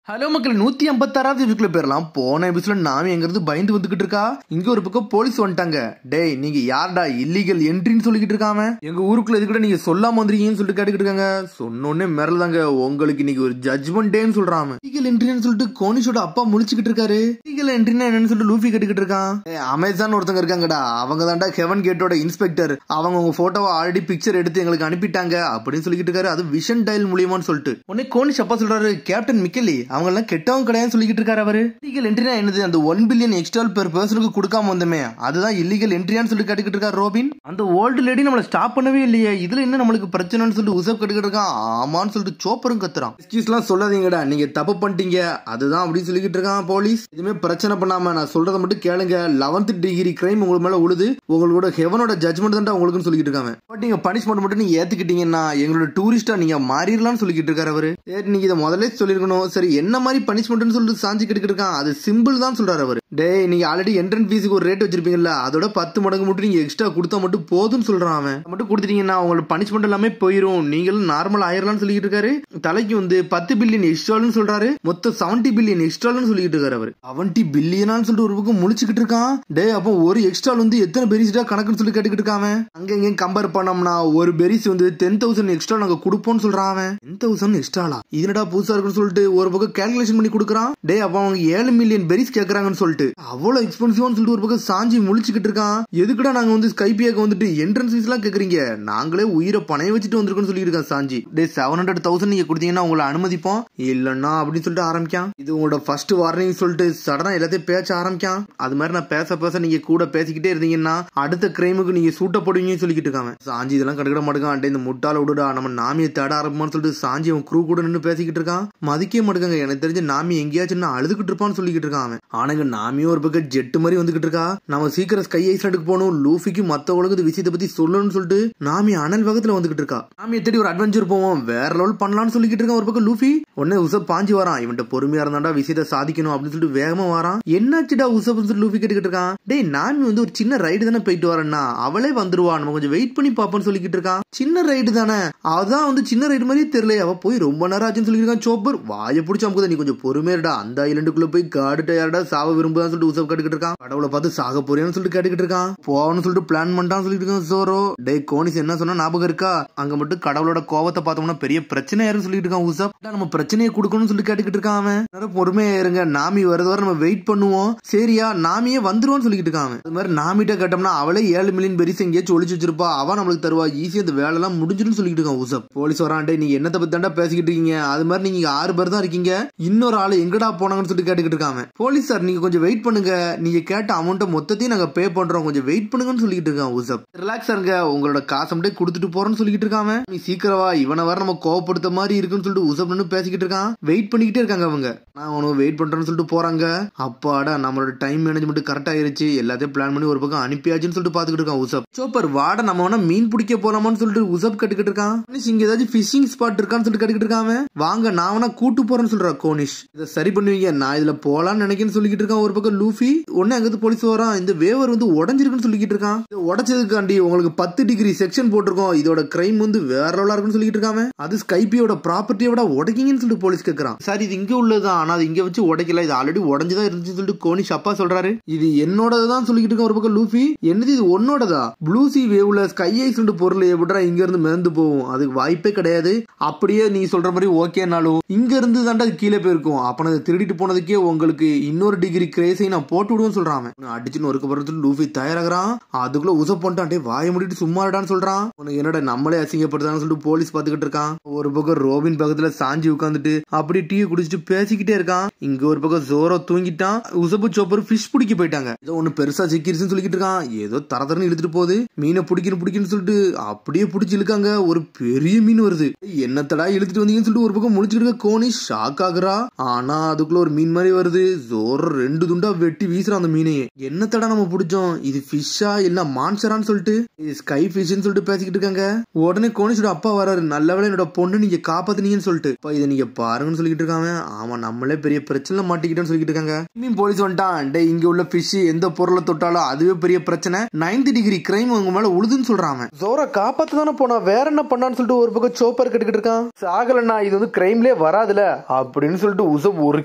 Hello மக்கள் 156வது எபிசோட்ல போயிடலாம். போன எபிசோட்ல நாம எங்கிறது பயந்து வந்துகிட்டு இருக்கா. இங்க ஒரு பக்கம் போலீஸ் வந்துட்டாங்க. டேய் நீங்க யார்டா இல்லீகல் என்ட்ரின்னு சொல்லிக்கிட்டு இருக்காம, எங்க ஊருக்குள்ள எதுக்கிட்ட நீங்க சொல்லாம வந்துருக்கீங்கன்னு சொல்லிட்டு கேட்டுக்கிட்டு இருக்காங்க. சொன்னோடனே மிரல்தாங்க, உங்களுக்கு இன்னைக்கு ஒரு ஜட்ஜ்மெண்ட் டேன்னு சொல்றாங்க. இல்லீகல் என்ட்ரின்னு சொல்லிட்டு கோனிஷோட அப்பா முழிச்சுக்கிட்டு இருக்காரு. இல்லீகல் என்ட்ரினா என்னன்னு சொல்லிட்டு லூஃபி கேட்டுக்கிட்டு இருக்கான். அமேசான் ஒருத்தங்க இருக்காங்கடா, அவங்க தான்டா ஹெவன் கேட்டோட இன்ஸ்பெக்டர். அவங்க உங்க போட்டோவை ஆல்ரெடி பிக்சர் எடுத்து எங்களுக்கு அனுப்பிட்டாங்க அப்படின்னு சொல்லிக்கிட்டு இருக்காரு. அது விஷன் டயல் மூலியமான்னு சொல்லிட்டு உடனே கோனிஷ் அப்பா சொல்றாரு, கேப்டன் மிக்கலி அவங்க எல்லாம் கெட்டவங்க கிடையாது சொல்லிக்கிட்டு இருக்காரு. அவரு இல்லீகல் என்ட்ரினா என்னது, அந்த 1 பில்லியன் எக்ஸ்ட்ரா பெர் பர்சனுக்கு கொடுக்காம வந்தமே அதுதான் இல்லீகல் என்ட்ரியான்னு சொல்லி கேட்டுக்கிட்டு இருக்காரு ரோபின். அந்த ஓல்டு லேடி நம்மள ஸ்டாப் பண்ணவே இல்லையே, இதுல என்ன நம்மளுக்கு பிரச்சனைன்னு சொல்லிட்டு உசப் கேட்டுக்கிட்டு இருக்கான். ஆமான்னு சொல்லிட்டு சோப்பரும் கத்துறான். எக்ஸ்கியூஸ் எல்லாம் சொல்லாதீங்கடா, நீங்க தப்பு பண்ணிட்டீங்க அதுதான் அப்படின்னு சொல்லிக்கிட்டு இருக்கான் போலீஸ். இதுமே பிரச்சனை பண்ணாம நான் சொல்றதை மட்டும் கேளுங்க. 11th டிகிரி கிரைம் உங்களுக்கு மேல உழுது, உங்களோட ஹெவனோட ஜட்ஜ்மெண்ட் தான் உங்களுக்கு சொல்லிக்கிட்டு இருக்காங்க. பட் நீங்க பனிஷ்மெண்ட் மட்டும் நீங்க ஏத்துக்கிட்டீங்கன்னா எங்களோட டூரிஸ்டா நீங்க மாறிடலாம்னு சொல்லிக்கிட்டு இருக்காரு அவரு. நீங்க இதை முதல்ல சொல்லிருக்கணும். சரி என்ன மாதிரி பனிஷ்மெண்ட் சொல்லிட்டு சாஞ்சி கிட்டு இருக்கான். அது சிம்பிள் தான் சொல்றாரு அவரு. டேய் நீங்க ஆல்ரெடி என்ட்ரன்ஸ் ஃபீஸுக்கு ஒரு ரேட் வச்சிருப்பீங்கல்ல, அதோட 10 மடங்கு மட்டும் நீங்க எக்ஸ்ட்ரா கொடுத்தா மட்டும் போதும்னு சொல்றான் அவன். மட்டும் கொடுத்துட்டீங்கன்னா உங்களுக்கு பனிஷ்மெண்ட் எல்லாமே போயிரும், நீங்களும் நார்மல் ஆயிரலாம்னு சொல்லிட்டு இருக்காரு. தலைக்கு வந்து 10 பில்லியன் எக்ஸ்ட்ரான்னு சொல்றாரு. மொத்தம் 70 பில்லியன் எக்ஸ்ட்ரான்னு சொல்லிட்டு இருக்காரு அவரு. 70 பில்லியனான்னு சொல்லிட்டு ஒரு பக்கம் முழிச்சுக்கிட்டு இருக்கான். டே அப்போ ஒரு எக்ஸ்ட்ரா வந்து எத்தனை பெரிஸ்டா கணக்குன்னு சொல்லி கேட்டுக்கிட்டு இருக்காங்க. அங்க எங்க கம்பேர் பண்ணோம்னா ஒரு பெரிஸ் வந்து 10,000 எக்ஸ்ட்ரா நாங்க கொடுப்போம்னு சொல்றான் அவன். 10,000 எக்ஸ்ட்ராலா, இதுனடா புதுசா இருக்குன்னு சொல்லிட்டு ஒரு பக்கம் கால்குலேஷன் பண்ணி கொடுக்குறான். டே அப்ப அவங்க 7 மில்லியன் பெரிஸ் கேக்குறாங்கன்னு சொல்லிட்டு அவ்வளவு எக்ஸ்பென்சிவ்னு சொல்லிட்டு ஒரு பக்கம் சாஞ்சி முழிச்சுக்கிட்டு இருக்கான். எதுக்குடா நாங்க வந்து ஸ்கைபியாக்கு வந்துட்டு என்ட்ரன்ஸ் ஃபீஸ் எல்லாம் கேக்குறீங்க, நாங்களே உயிரை பணைய வச்சுட்டு வந்திருக்கோம்னு சொல்லி இருக்கான் சாஞ்சி. டே 700,000 நீங்க கொடுத்தீங்கன்னா உங்களை அனுமதிப்போம், இல்லன்னா அப்படின்னு சொல்லிட்டு ஆரம்பிக்கான். இது உங்களோட ஃபர்ஸ்ட் வார்னிங் சொல்லிட்டு சடனா எல்லாத்தையும் பேச ஆரம்பிக்கான். அது மாதிரி நான் பேச நீங்க கூட பேசிக்கிட்டே இருந்தீங்கன்னா அடுத்த கிரைமுக்கு நீங்க சூட்டப்படுவீங்கன்னு சொல்லிக்கிட்டு இருக்காங்க. சாஞ்சி இதெல்லாம் கடுக்கிட மாட்டேங்க. இந்த முட்டால விடுடா, நம்ம நாமியை தேட ஆரம்பிமான்னு சொல்லிட்டு சாஞ்சி அவன் குரூ கூட நின்று பேசிக்கிட்டு இருக்கான். மதிக்க மாட்டேங்க. எனக்கு தெரிஞ்ச நாமி எங்கேயாச்சும் அழுதுகிட்டு இருப்பான்னு சொல்லிக்கிட்டு இருக்கான் அவன். ஆனாங்க நாமியும் ஒரு பக்கம் ஜெட் மாதிரி வந்துகிட்டு இருக்கா. நம்ம சீக்கிரம் ஸ்கை ஐஸ்லாண்டுக்கு போகணும், லூஃபிக்கு மத்தவங்களுக்கு இந்த விஷயத்தை பத்தி சொல்லணும்னு சொல்லிட்டு நாமி அனல் வேகத்துல வந்துகிட்டு இருக்கா. நாமி தேடி ஒரு அட்வென்ச்சர் போவோம், வேற லெவல் பண்ணலாம்னு சொல்லிக்கிட்டு இருக்கான் ஒரு பக்கம் லூஃபி. உடனே உசப் பாஞ்சு வரான். இவன்ட்ட பொறுமையா இருந்தாண்டா விஷயத்தை சாதிக்கணும் அப்படின்னு சொல்லிட்டு வேகமா வரான். என்னாச்சுடா உசப் லூஃபி கேட்டுக்கிட்டு இருக்கான். டேய் நாமி வந்து ஒரு சின்ன ரைடு தானே போயிட்டு வரேன்னா அவளே வந்துருவா, நம்ம கொஞ்சம் வெயிட் பண்ணி பாப்போம்னு சொல்லிக்கிட்டு இருக்கான். சின்ன ரைடு தானே, அதான் வந்து சின்ன ரைடு மாதிரி தெரியல. அவ போய் ரொம்ப நேரம் ஆச்சுன்னு சொல்லிருக்கான். சோப்பர் வாயை பிடிச்சா அமுக்குதா, நீ கொஞ்சம் பொறுமையாடா, அந்த ஐலண்டுக்குள்ள போய் காடுட்ட யாரடா சாவ விரும்புதான்னு சொல்லிட்டு உசப் கேட்டுக்கிட்டு இருக்கான். கடவுளை பார்த்து சாக போறியான்னு சொல்லிட்டு கேட்டுக்கிட்டு இருக்கான். போகணும்னு சொல்லிட்டு பிளான் பண்ணிட்டான்னு சொல்லிட்டு இருக்கான் சோரோ. டே கோனிஸ் என்ன சொன்னா ஞாபகம் இருக்கா, அங்க மட்டும் கடவுளோட கோவத்தை பார்த்தோம்னா பெரிய பிரச்சனை யாருன்னு சொல்லிட்டு இருக்கான் உசப். நம்ம பிரச்சனையை கொடுக்கணும்னு சொல்லி கேட்டுக்கிட்டு இருக்கான் அவன். பொறுமையா இருங்க, நாமி வரது வர நம்ம வெயிட் பண்ணுவோம் சரியா, நாமியே வந்துருவான்னு சொல்லிட்டு இருக்கான். அது மாதிரி நாமிட்ட கேட்டோம்னா அவளே 7 மில்லியன் பெரிஸ் எங்கேயாச்சும் ஒளிச்சு வச்சிருப்பா, அவன் நம்மளுக்கு தருவா, ஈஸியா இந்த வேலை எல்லாம் முடிஞ்சிடும் சொல்லிட்டு இருக்கான் உசப். போலீஸ் வரான்டே நீங்க என்னத்தை பத்தி தாண்டா பேசிக்கிட்டு இருக்கீங்க, அது மாதிரி நீங்க 6 பேர் தான் இருக்கீங்க, இன்னொரு ஆளு எங்கடா போனாங்கன்னு சொல்லிட்டு கேட்டுக்கிட்டு இருக்காங்க. போலீஸ் சார் நீங்க கொஞ்சம் வெயிட் பண்ணுங்க, நீங்க கேட்ட அமௌண்ட் மொத்தத்தையும் நாங்க பே பண்றோம், கொஞ்சம் வெயிட் பண்ணுங்கன்னு சொல்லிட்டு இருக்கான் உசப். ரிலாக்ஸ் இருங்க, உங்களோட காசை மட்டும் கொடுத்துட்டு போறேன்னு சொல்லிட்டு இருக்காங்க. நீ சீக்கிரவா, இவனை வர நம்ம கோவப்படுத்த மாதிரி இருக்குன்னு சொல்லிட்டு உசப் பேசிக்கிட்டு இருக்கான். வெயிட் பண்ணிக்கிட்டே இருக்காங்க அவங்க. நான் அவனுக்கு வெயிட் பண்றேன்னு சொல்லிட்டு போறாங்க. அப்பாடா நம்மளோட டைம் மேனேஜ்மெண்ட் கரெக்ட் ஆயிருச்சு, எல்லாத்தையும் பிளான் பண்ணி ஒரு பக்கம் அனுப்பியாச்சுன்னு சொல்லிட்டு பாத்துக்கிட்டு இருக்கான் உசப். சோப்பர் வாட நம்ம வேணா மீன் பிடிக்க போலாமான்னு சொல்லிட்டு உசப் கேட்டுக்கிட்டு இருக்கான். இங்க ஏதாச்சும் பிஷிங் ஸ்பாட் இருக்கான்னு சொல்லிட்டு கேட்டுக்கிட்டு இருக்காங்க. வாங்க நான் வேணா கூட்டு போறேன்னு சொல்றா கோனிஷ். இதை சரி பண்ணுவீங்க, நான் இதுல போலான்னு நினைக்கிறேன்னு சொல்லிக்கிட்டு இருக்கான் ஒரு பக்கம் லூஃபி. உடனே அங்க போலீஸ் வரான். இந்த வேவர் வந்து உடஞ்சிருக்குன்னு சொல்லிக்கிட்டு இருக்கான். உடச்சதுக்காண்டி உங்களுக்கு 10 டிகிரி செக்ஷன் போட்டிருக்கோம், இதோட கிரைம் வந்து வேற லெவலா இருக்குன்னு சொல்லிட்டு இருக்காங்க. அது ஸ்கைபியோட ப்ராப்பர்ட்டியை விட உடைக்கீங்கன்னு சொல்லிட்டு போலீஸ் கேட்கறான். சார் இது இங்க உள்ளதுதான், ஆனா அது இங்க வச்சு உடைக்கல, இது ஆல்ரெடி உடஞ்சுதான் இருந்துச்சுன்னு சொல்லிட்டு கோனிஷ் அப்பா சொல்றாரு. இது என்னோடதான் சொல்லிக்கிட்டு இருக்க ஒரு பக்கம் லூஃபி. என்னது இது உன்னோடதா, ப்ளூசி வேவ்ல ஸ்கை ஐஸ்லாண்ட் பொருள் எப்படா இங்க இருந்து மிதந்து போகும், அதுக்கு வாய்ப்பே கிடையாது. அப்படியே நீ சொல்ற மாதிரி ஓகேனாலும் இங்க இருந்து தாண்டா கீழே போயிருக்கும், அப்ப அதை திருடிட்டு போனதுக்கே உங்களுக்கு இன்னொரு டிகிரி கிரேஸை நான் போட்டு விடுவேன்னு சொல்றான். அடிச்சுன்னு ஒருக்க போறதுக்கு லூஃபி தயாராகிறான். அதுக்குள்ள உசப் பண்ணிட்டான். வாய முடிட்டு சும்மாடான்னு சொல்றான். என்னடா நம்மளே அசிங்கப்படுத்தான்னு சொல்லிட்டு போலீஸ் பாத்துக்கிட்டு இருக்கான். ஒரு பக்கம் ரோபின் பக்கத்துல சாஞ்சி உட்காந்துட்டு அப்படியே டீ குடிச்சிட்டு பேசிக்கிட்டே இருக்கான். இங்க ஒரு பக்கம் ஜோரோ தூங்கிட்டான். உசப்பு சோப்பர் ஃபிஷ் பிடிக்க போயிட்டாங்க. ஏதோ ஒண்ணு பெருசா சிக்கிருச்சுன்னு சொல்லிட்டு இருக்கான். ஏதோ தரதரன்னு இழுத்துட்டு போகுது. மீனை பிடிக்கணும்னு சொல்லிட்டு அப்படியே பிடிச்சி இழுக்காங்க. ஒரு பெரிய மீன் வருது. என்னத்தடா இழுத்துட்டு வந்தீங்கன்னு சொல்லிட்டு ஒரு பக்கம் முடிச்சுட்டு இருக்க கோனி ஷாக் ஆகுறா. ஆனா அதுக்குள்ள ஒரு மீன் மாதிரி வருது. ஜோரோ 2 துண்டா வெட்டி வீசுறான் அந்த மீனையே. என்னத்தடா நம்ம பிடிச்சோம், இது ஃபிஷ்ஷா இல்ல மான்சரான்னு சொல்லிட்டு ஸ்கை ஃபிஷ்ன்னு சொல்லிட்டு பேசிக்கிட்டு இருக்காங்க. உடனே கோனிஷோட அப்பா வராரு. நல்லவேளை என்னோட பொண்ணு நீங்க காப்பாத்துனீங்கன்னு சொல்லிட்டு இதை நீங்க பாருங்கன்னு சொல்லிட்டு இருக்காங்க. ஆமா நம்மளே பெரிய பிரச்சனை மாட்டிக்கிட்டோன்னு சொல்லிட்டு இருக்காங்க. மீன் போலீஸ் வந்துட்டான். டே இங்க உள்ள ஃபிஷ் எந்த பொருளை தொட்டாலும் அதுவே பெரிய பிரச்சனை, 9th டிகிரி கிரைம் உங்க மேல உழுதுன்னு சொல்றாங்க. ஜோரா காப்பாத்து தானே போனா, வேற என்ன பண்ணான்னு சொல்லிட்டு ஒரு பக்கம் சோப்பர் கேட்டுக்கிட்டு இருக்கான். சாகலன்னா அண்ணா இது வந்து கிரைம்லயே வராதுல அப்படின்னு சொல்லிட்டு உசப் ஒரு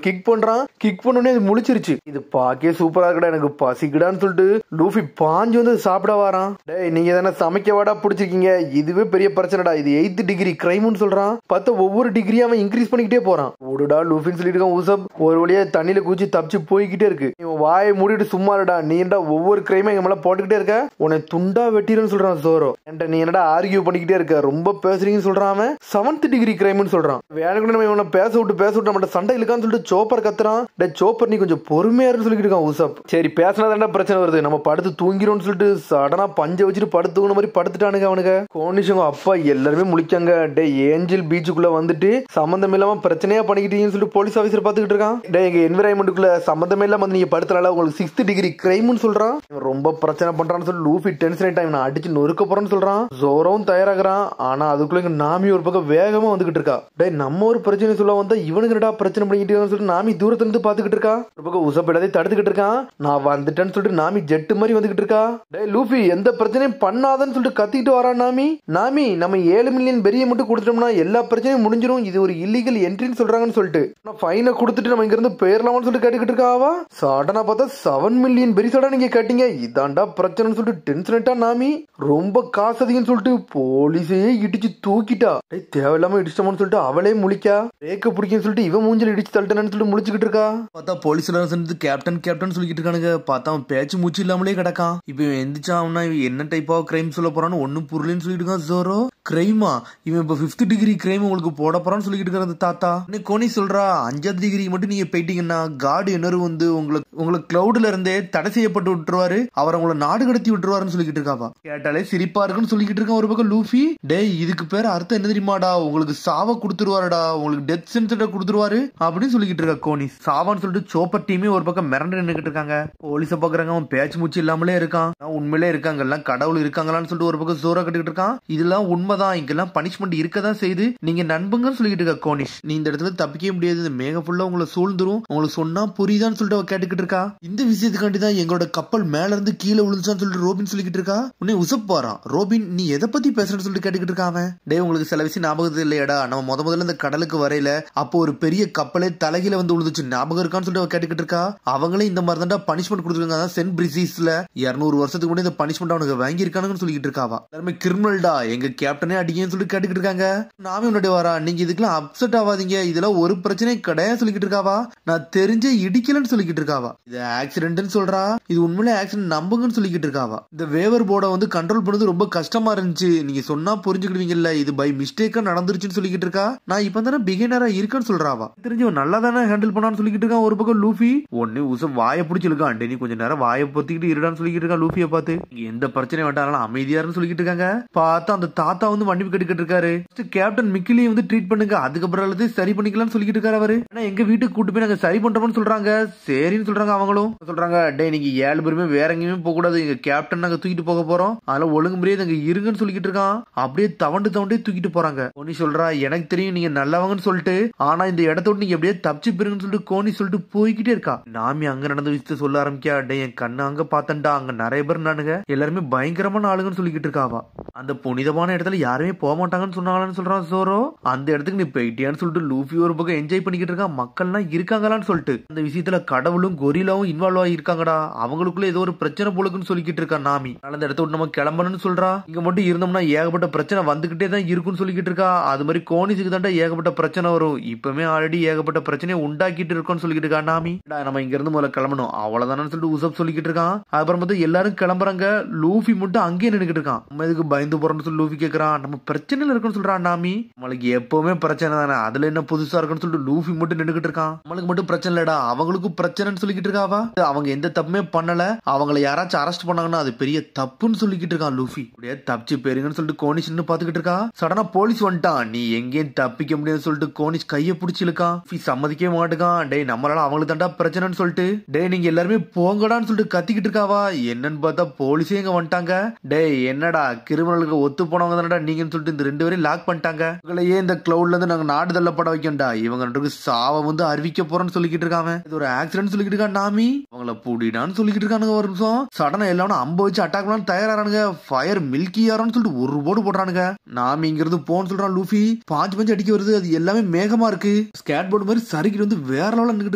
கிக் பண்றான். கிக் பண்ணோடனே அது முழிச்சிருச்சு. இது பாக்கே சூப்பரா இருக்கடா, எனக்கு பசிக்குடான்னு சொல்லிட்டு லூஃபி பாஞ்சு வந்து சாப்பிட வரான். டேய் நீங்க தானே சமைக்க வாடா பிடிச்சிருக்கீங்க, இதுவே பெரிய பிரச்சனைடா, இது 8th டிகிரி கிரைம்னு சொல்றான். பார்த்தா ஒவ்வொரு டிகிரியா அவன் இன்க்ரீஸ் பண்ணிக்கிட்டே போறான். ஓடுடா லூஃபின்னு சொல்லிட்டு இருக்கான் உசப். ஒரு வழியா தண்ணியில குச்சி தப்பிச்சு போய்கிட்டே இருக்கு. இவன் வாயை மூடிட்டு சும்மா இருடா, நீ என்னடா ஒவ்வொரு கிரைமா எங்க மேல போட்டுக்கிட்டே இருக்க, உன்னை துண்டா வெட்டிடுன்னு சொல்றான் ஜோரோ. என்கிட்ட நீ என்னடா ஆர்கியூ பண்ணிக்கிட்டே இருக்க, ரொம்ப பேசுறீங்கன்னு சொல்றான். அவன் 7th டிகிரி கிரைம்னு சொல்றான். வேணுக்கு நம்ம இவனை பேச விட்டு நம்ம சண்டை இழுக்கான்னு சொல்லிட்டு சோப்பர் கத்துறான். டே சோப்பர் நீ கொஞ்சம் பொறுமையா இருந்து சொல்லிட்டு இருக்கான் உசப். சரி பேசினாதான்டா பிரச்சனை வருது, நம்ம படுத்து தூங்கிறோம்னு சொல்லிட்டு சடனா பஞ்ச வச்சுட்டு படுத்து தூங்கின மாதிரி படுத்துட்டானுங்க அவனுங்க. கோனிஷங்க அப்பா எல்லாருமே முழிக்காங்க. டே ஏஞ்சல் பீச்சுக்குள்ள வந்துட்டு சம்பந்தம் இல்லாம பிரச்சனையா பண்ணிக்கிட்டீங்கன்னு சொல்லிட்டு போலீஸ் ஆபீசர் பாத்துக்கிட்டு இருக்கான். டே எங்க என்விரான்மெண்ட்டுக்குள்ள சம்பந்தமே இல்லாம வந்து நீங்க படுத்தனால உங்களுக்கு 6th டிகிரி கிரைம்னு சொல்றான். ரொம்ப பிரச்சனை பண்றான்னு சொல்லி லூஃபி டென்ஷன் ஆயிட்டா, இவனை அடிச்சு நொறுக்க போறேன்னு சொல்றான். ஜோரோவும் தயாராகிறான். ஆனா அதுக்குள்ள இங்க நாமி ஒரு பக்கம் வேகமா வந்துகிட்டு இருக்கா. டே நம்ம ஒரு பிரச்சனை சொல்ல வந்தா இவனுக்கு என்னடா பிரச்சனை பண்ணிக்கிட்டு சொல்லிட்டு நாமி தூரத்துல இருந்து பாத்துக்கிட்டு இருக்கா. ஒரு பக்கம் உசப் இடத்தை தடுத்துக்கிட்டு இருக்கான். நான் வந்துட்டேன்னு சொல்லிட்டு நாமி ஜெட்டு மாதிரி வந்துகிட்டு இருக்கா. டே லூஃபி எந்த பிரச்சனையும் பண்ணாதன்னு சொல்லிட்டு கத்திட்டு வரான் நாமி. நாமி நம்ம 7 மில்லியன் பெரிய மட்டும் கொடுத்துட்டோம்னா எல்லா பிரச்சனையும் முடிஞ்சிடும், இது ஒரு இல்லீகல் என்ட்ரின்னு சொல்றாங்கன்னு சொல்லிட்டு ஃபைனை கொடுத்துட்டு நம்ம இங்க இருந்து போயிடலாம்னு சொல்லிட்டு கேட்டுக்கிட்டு இருக்காவா. சடனா பார்த்தா 7 மில்லியன் பெரிசடா நீங்க கேட்டீங்க, இதாண்டா பிரச்சனைன்னு சொல்லிட்டு டென்ஷன் ஆயிட்டா நாமி. ரொம்ப காசு அதிகம்னு சொல்லிட்டு போலீஸே இடிச்சு தூக்கிட்டா. தேவையில்லாம இடிச்சிட்டோம்னு சொல்லிட்டு அவளே முழிக்கா. பிரேக்க பிடிக்குன்னு சொல்லிட்டு இவன் மூஞ்சில இடிச்சு தள்ளிட்டேன்னு சொல்லிட்டு முழிச்சுக்கிட்டு இருக்கா. பார்த்தா போலீஸ் சேர்ந்து கேப்டன் கேப்டன் சொல்லிக்கிட்டு இருக்கானுங்க. பார்த்தா அவன் பேச்சு மூச்சு இல்லாமலே கிடக்கான். இப்ப இவன் எந்திரிச்சான்னா இவன் என்ன டைப் ஆஃப் கிரைம் சொல்ல போறான்னு ஒன்னும் புரியலன்னு சொல்லிட்டு இருக்கான் ஜோரோ. கிரைமா இவன் இப்ப 5th டிகிரி கிரைம் உங்களுக்கு போட போறான்னு சொல்லிக்கிட்டு இருக்கிறது தாத்தா. கோனி சொல்றா 5th டிகிரி மட்டும் நீங்க போயிட்டீங்கன்னா காடு என்ன வந்து உங்களுக்கு கிளவுட்ல இருந்தே தடை செய்யப்பட்டு விட்டுருவாரு, அவர் உங்களை நாடு கடத்தி விட்டுருவாருன்னு சொல்லிக்கிட்டு இருக்காப்பா. கேட்டாலே சிரிப்பா இருக்குன்னு சொல்லிக்கிட்டு இருக்கான் ஒரு பக்கம் லூஃபி. டே இதுக்கு பேர் அர்த்தம் என்ன தெரியுமாடா, உங்களுக்கு சாவ கொடுத்துருவாருடா, உங்களுக்கு டெத் சென்டர் கொடுத்துருவாரு அப்படின்னு சொல்லிக்கிட்டு இருக்கா கோனி. சாவான்னு சொல்லிட்டு சோப்பர் டீமே ஒரு பக்கம் மிரண்டு நின்னுக்கிட்டு இருக்காங்க. போலீஸ பாக்குறாங்க, அவன் பேச்சு மூச்சு இல்லாமலே இருக்கான். உண்மையிலே இருக்காங்க எல்லாம் கடவுள் இருக்காங்களான்னு சொல்லிட்டு ஒரு பக்கம் ஜோரா கட்டிக்கிட்டு இருக்கான். இதெல்லாம் உண்மைதான், இங்கெல்லாம் பனிஷ்மெண்ட் இருக்கதான் செய்து, நீங்க நண்பங்கன்னு சொல்லிக்கிட்டு இருக்க கோனிஷ். நீ இந்த இடத்துல தப்பிக்கவே முடியாது, மேக ஃபுல்லா உங்களை சூழ்ந்துரும், உங்களுக்கு சொன்னா புரியுதான்னு சொல்லிட்டு அவ கேட்டுக்கிட்டு இருக்கா. இந்த விஷயத்துக்காண்டி தான் எங்களோட கப்பல் மேல இருந்து கீழே விழுந்துச்சான்னு சொல்லிட்டு ரோபின் சொல்லிக்கிட்டு இருக்கா. உன்னை உசப் போறான். ரோபின் நீ எதை பத்தி பேசுறன்னு சொல்லிட்டு கேட்டுக்கிட்டு இருக்கான். டே உங்களுக்கு சில விஷயம் ஞாபகத்து இல்லையாடா, நம்ம முதல்ல இந்த கடலுக்கு வரையில அப்போ ஒரு பெரிய கப்பலே தலைகீழ வந்து விழுந்துச்சு ஞாபகம் இருக்கான்னு சொல்லிட்டு அவ கேட்டுக்கிட்டு இருக்கா. அவங்களே இந்த மாதிரி தான் பனிஷ்மெண்ட் கொடுத்துருக்காங்க. சென்ட் பிரிசிஸ்ல 200 வருஷத்துக்கு முன்னாடி இந்த பனிஷ்மெண்ட் அவனுக்கு வாங்கி இருக்கானுன்னு சொல்லிட்டு இருக்காவா. எல்லாருமே கிரிமினல்டா, எங்க கேப்டனே அடிக்கன்னு சொல்லிட்டு கேட்டுக்கிட்டு இருக்காங்க. நாமே முன்னாடி வரா, நீங்க இதுக்கெல்லாம் அப்செட் ஆகாதீங்க, இதெல்லாம் ஒரு பிரச்சனை கிடையாது சொல்லிக்கிட்டு இருக்காவா. நான் தெரிஞ்சே இடிக்கலன்னு சொல்லிக்கிட்டு இருக்காவா. இது ஆக்சிடென்ட்னு சொல்றா, இது உண்மையிலே ஆக்சிடென்ட் நம்புங்கன்னு சொல்லிக்கிட்டு இருக்காவா. இந்த வேவர் போர்டை வந்து கண்ட்ரோல் பண்ணது ரொம்ப கஷ்டமா இருந்துச்சு, நீங்க சொன்னா புரிஞ்சுக்கிடுவீங்கல்ல, இது பை மிஸ்டேக்கா நடந்துருச்சுன்னு சொல்லிக்கிட்டு இருக்கா. நான் இப்ப தானே பிகினரா இருக்கேன்னு சொல்றாவா. தெரிஞ்சு நல்லா தானே ஹேண்டில் பண்ணான்னு சொல்லிக்கிட்டு இருக்கான் ஒரு பக்கம் லூஃபி. ஒன்னு உசம் வாயை பிடிச்சிருக்கான். நீ கொஞ்ச நேரம் வாயை பொத்திக்கிட்டு இருடான்னு சொல்லிக்கிட்டு இருக்கான் லூஃபியை பார்த்து. எந்த பிரச்சனை வேண்டாம் அமைதியாருன்னு சொல்லிக்கிட்டு இருக்காங்க. பார்த்தா அந்த தாத்தா வந்து மன்னிப்பு கேட்டுக்கிட்டு இருக்காரு. கேப்டன் மிக்கிலியை வந்து ட்ரீட் பண்ணுங்க, அதுக்கப்புறம் எல்லாத்தையும் சரி பண்ணிக்கலாம்னு சொல்லிக்கிட்டு இருக்காரு அவரு. ஆனா எங்க வீட்டுக்கு கூட்டு போய் நாங்க சரி பண்றோம்னு சொல்றாங்க. சரின்னு சொல்றாங்க. அவங்களும் சொல்றாங்க, டே நீங்க 7 பேருமே வேற எங்கேயுமே போக கூடாது, எங்க கேப்டன் நாங்க தூக்கிட்டு போக போறோம், அதெல்லாம் ஒழுங்கு முறையே நாங்க இருங்கன்னு சொல்லிக்கிட்டு இருக்கான். அப்படியே தவண்டு தூக்கிட்டு போறாங்க. கோனி சொல்றா, எனக்கு தெரியும் நீங்க நல்லவங்கன்னு சொல்லிட்டு, ஆனா இந்த இடத்த விட்டு நீங்க எப்படியே தப்பிச்சு போயிருங்கன்னு சொல்லிட்டு கோனி சொல்லிட்டு போய்கிட்டே இருக்கா. நாமி அங்க நடந்த விஷயத்த சொல்ல ஆரம்பிக்கா. டே என் கண்ணு அங்க பாத்தண்டா, அங்க நிறைய பேர் நானுங்க, எல்லாருமே பயங்கரமான ஆளுங்கன்னு சொல்லிக்கிட்டு இருக்காவா. அந்த புனிதமான இடத்துல யாருமே போக மாட்டாங்கன்னு சொன்னாங்கன்னு சொல்றான் ஜோரோ. அந்த இடத்துக்கு நீ போயிட்டியான்னு சொல்லிட்டு லூஃபி ஒரு பக்கம் என்ஜாய் பண்ணிக்கிட்டு இருக்கான். மக்கள்லாம் இருக்காங்களான்னு சொல்லிட்டு அந்த விஷயத்துல கடவுளும் கொரிலாவும் இன்வால்வ் ஆகிருக்காங்கடா, அவங்களுக்குள்ள ஏதோ ஒரு பிரச்சனை போலுக்குன்னு சொல்லிக்கிட்டு இருக்கா நாமி. அந்த இடத்த விட்டு நம்ம கிளம்பணும்னு சொல்றா. இங்க மட்டும் இருந்தோம்னா ஏகப்பட்ட பிரச்சனை வந்துகிட்டே தான் இருக்குன்னு சொல்லிக்கிட்டு இருக்கா. அது மாதிரி கோனிஸுக்கு தாண்டா ஏகப்பட்ட பிரச்சனை வரும், இப்பவுமே ஆல்ரெடி ஏகப்பட்ட பிரச்சனையை உண்டாக்கிட்டு இருக்கோம்னு சொல்லிக்கிட்டு இருக்கா நாமி. நம்ம இங்க இருந்து முதல்ல கிளம்பணும் அவ்வளவுதானு சொல்லிட்டு உசப் சொல்லிக்கிட்டு இருக்கான். அப்புறம் பார்த்து எல்லாரும் கிளம்புறாங்க. லூஃபி மட்டும் அங்கேயே நின்னுக்கிட்டு இருக்கான். நம்ம இதுக்கு பயந்து போறோம்னு சொல்லி லூஃபி கேட்கறான். நம்ம பிரச்சனையில இருக்குன்னு சொல்றான் நாமி. நம்மளுக்கு எப்பவுமே பிரச்சனை தானே, அதுல என்ன புதுசா இருக்குன்னு சொல்லிட்டு லூஃபி மட்டும் நின்னுக்கிட்டு இருக்கான். நம்மளுக்கு மட்டும் பிரச்சனை இல்லடா, அவங்களுக்கும் பிரச்சனைன்னு சொல்லிக்கிட்டு இருக்காவா. அவங்க எந்த தப்புமே பண்ணல, அவங்களை யாராச்சும் அரெஸ்ட் பண்ணாங்கன்னா அது பெரிய தப்புன்னு சொல்லிக்கிட்டு இருக்கான் லூஃபி. அப்படியே தப்பிச்சு போயிருங்கன்னு சொல்லிட்டு கோனிஷ் பாத்துக்கிட்டு இருக்கா. சடனா போலீஸ் வந்துட்டான். நீ எங்கேயும் தப்பிக்க முடியாதுன்னு சொல்லிட்டு கோனிஷ் கைய பிடிச்சி இழுக்கான். சம்மதிக்கவே மாட்டுக்கான். டேய் நம்மளால அவங்களுக்கு தாண்டா பிரச்சனைன்னு சொல்லிட்டு டேய் நீங்க எல்லாருமே போங்கடான்னு சொல்லிட்டு கத்திக்கிட்டு இருக்காவா. என்னன்னு பார்த்தா போலீஸே இங்க வந்துட்டாங்க. டேய் என்னடா கிரிமினலுக்கு ஒத்து போனவங்க தானடா நீங்கன்னு சொல்லிட்டு இந்த 2 பேரையும் லாக் பண்ணிட்டாங்க. உங்களையே இந்த கிளவுட்ல இருந்து நாங்க நாடு தள்ளப்பட வைக்கண்டா. இவங்க 2 பேருக்கு சாவை வந்து அறிவிக்க போறோம்னு சொல்லிக்கிட்டு இருக்காங்க. இது ஒரு ஆக்சிடென்ட் சொல்லிக்கிட்டு இருக்கான். நாமி அவங்கள பூடிடான்னு சொல்லிக்கிட்டு இருக்கானுங்க. ஒரு நிமிஷம் சடனா எல்லாரும் அம்ப வச்சு அட்டாக் பண்ண தயாரானுங்க. ஃபயர் மில்கி யாரோன்னு சொல்லிட்டு ஒரு போடு போடுறானுங்க. நாமி இங்கிருந்து போன்னு சொல்றான். லூஃபி பாஞ்சு அடிக்க வருது. அது எல்லாமே மேகமா இருக்கு. ஸ்கேட் போர்டு மாதிரி சறுக்கிட்டு வந்து வேற லெவல்ல நின்னுட்டு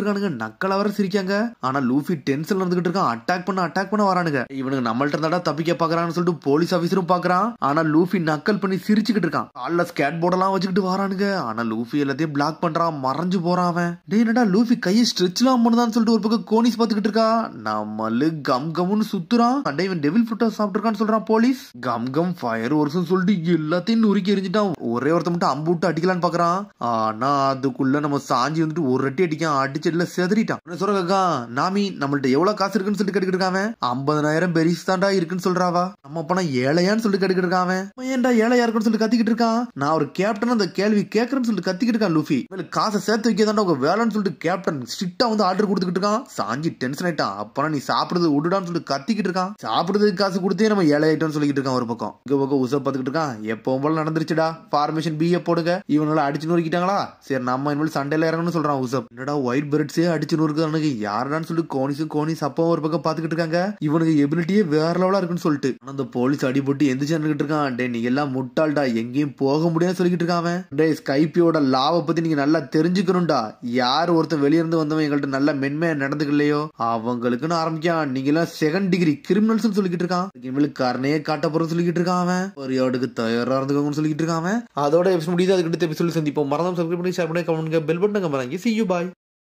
இருக்கானுங்க. நக்கலா வர சிரிக்காங்க. ஆனா லூஃபி டென்ஷன்ல இருந்துகிட்டு இருக்கான். அட்டாக் பண்ண வரானுங்க. இவனுக்கு நம்மள்ட்ட இருந்தாடா தப்பிக்க பாக்குறான்னு சொல்லிட்டு போலீஸ் ஆபீசரும் பாக்குறான். ஆனா லூஃபி நக்கல் பண்ணி சிரிச்சுக்கிட்டு இருக்கான். கால்ல ஸ்கேட் போர்ட் எல்லாம் வச்சுக்கிட்டு வரானுங்க. ஆனா லூஃபி எல்லாத்தையும் பிளாக் பண்றான். மறைஞ்சு போறான் அவன். டேய் என்னடா லூஃபி கையை ஸ்ட்ரெச்லாம் பண்ணுதான்னு சொல்லிட்டு ஒரு பக்கம் கோனிஸ் பாத்துக்கிட்டு இருக்கா. நம்மளு கம் கம்னு சுத்துறான். அடே இவன் டெவில் ஃப்ரூட்டா சாப்பிட்டுருக்கான்னு சொல்றான் போலீஸ். கம் ஃபயர் வருஷம் சொல்லிட்டு எல்லாத்தையும் நுறுக்கி எரிஞ்சிட்டான். ஒரே ஒருத்த மட்டும் அம்பு விட்டு அடிக்கலான்னு பாக்குறான். ஆனா அதுக்குள்ள நம்ம சாஞ்சி வந்துட்டு ஒரு அடி அடிக்கான். அடிச்சதுல செதறிட்டான். சொல்றா நாமி நம்மள்ட்ட எவ்வளவு காசு இருக்குன்னு சொல்லிட்டு கேட்டுக்கிட்டு இருக்காங்க. 50,000 பெரிஸ் தாண்டா இருக்குன்னு சொல்றாவா. நம்ம பணம் ஏழையான்னு சொல்லிட்டு கேட்டுக்கிட்டு இருக்கான். ஏன்டா ஏழையா இருக்குன்னு சொல்லிட்டு கத்திக்கிட்டு இருக்கான். நான் ஒரு கேப்டன் அந்த கேள்வி கேட்கறேன்னு சொல்லிட்டு கத்திக்கிட்டு இருக்கான். லூஃபி காசை சேர்த்து வைக்கதாண்டா உங்க வேலைன்னு சொல்லிட்டு கேப்டன் ஸ்ட்ரிக்டா வந்து ஆர்டர் கொடுத்துக்கிட்டு இருக்கான். சாஞ்சி டென்ஷன் ஆயிட்டான். அப்பனா நீ சாப்பிடுறது விடுடான்னு சொல்லிட்டு கத்திக்கிட்டு இருக்கான். சாப்பிடுறதுக்கு காசு கொடுத்தே நம்ம ஏழை ஆயிட்டோம்னு சொல்லிட்டு இருக்கான். ஒரு பக்கம் இங்க பக்கம் உசப் பாத்துக்கிட்டு இருக்கான். எப்பவும் போல நடந்துருச்சுடா. ஃபார்மேஷன் பிஏ போடுங்க. இவனால அடிச்சு நூறுக்கிட்டாங்களா. சரி நம்ம இனிமேல் சண்டையில இறங்கணும்னு சொல்றான் உசப். என்னடா ஒயிட் பெர்ட்ஸே அடிச்சு நூறுக்கு யாருடான்னு சொல்லிட்டு கோனிஸ் அப்பா ஒரு பக்கம் பாத்துக்கிட்டு இருக்காங்க. இவனுக்கு எபிலிட்டியே வேற லெவலா இருக்குன்னு சொல்லிட்டு அந்த போலீஸ் அடிபட்டு எந்திரிச்சு இருக்கான். டே நீங்க எல்லாம் முட்டாள்டா எங்கேயும் போக முடியாது சொல்லிக்கிட்டு இருக்காங்க. டே ஸ்கைப்பியோட லாவை பத்தி நீங்க நல்லா தெரிஞ்சுக்கணும்டா. யார் ஒருத்தன் வெளியிருந்து வந்தவன் எங்கள்ட்ட நல்ல மென்மையா நடந்துக்கலையோ அவங்களுக்குன்னு ஆரம்பிக்கான். நீங்க எல்லாம் செகண்ட் டிகிரி கிரிமினல்ஸ் சொல்லிக்கிட்டு இருக்கான். இவங்களுக்கு காரணையே காட்ட போறோம் சொல்லிக்கிட்டு இருக்கான். ஒரு யாருக்கு தயாரா இருந்துக்கோங்கன்னு சொல்லிக்கிட்டு இருக்கான். அதோட எபிசோட் முடியுது. அதுக்கு அடுத்த எபிசோட் சந்திப்போம். மறந்தும் சப்ஸ்கிரைப் பண்ணி ஷேர் பண்ணி கமெண்ட் பெல் பட்டன் வாங்கி see you bye.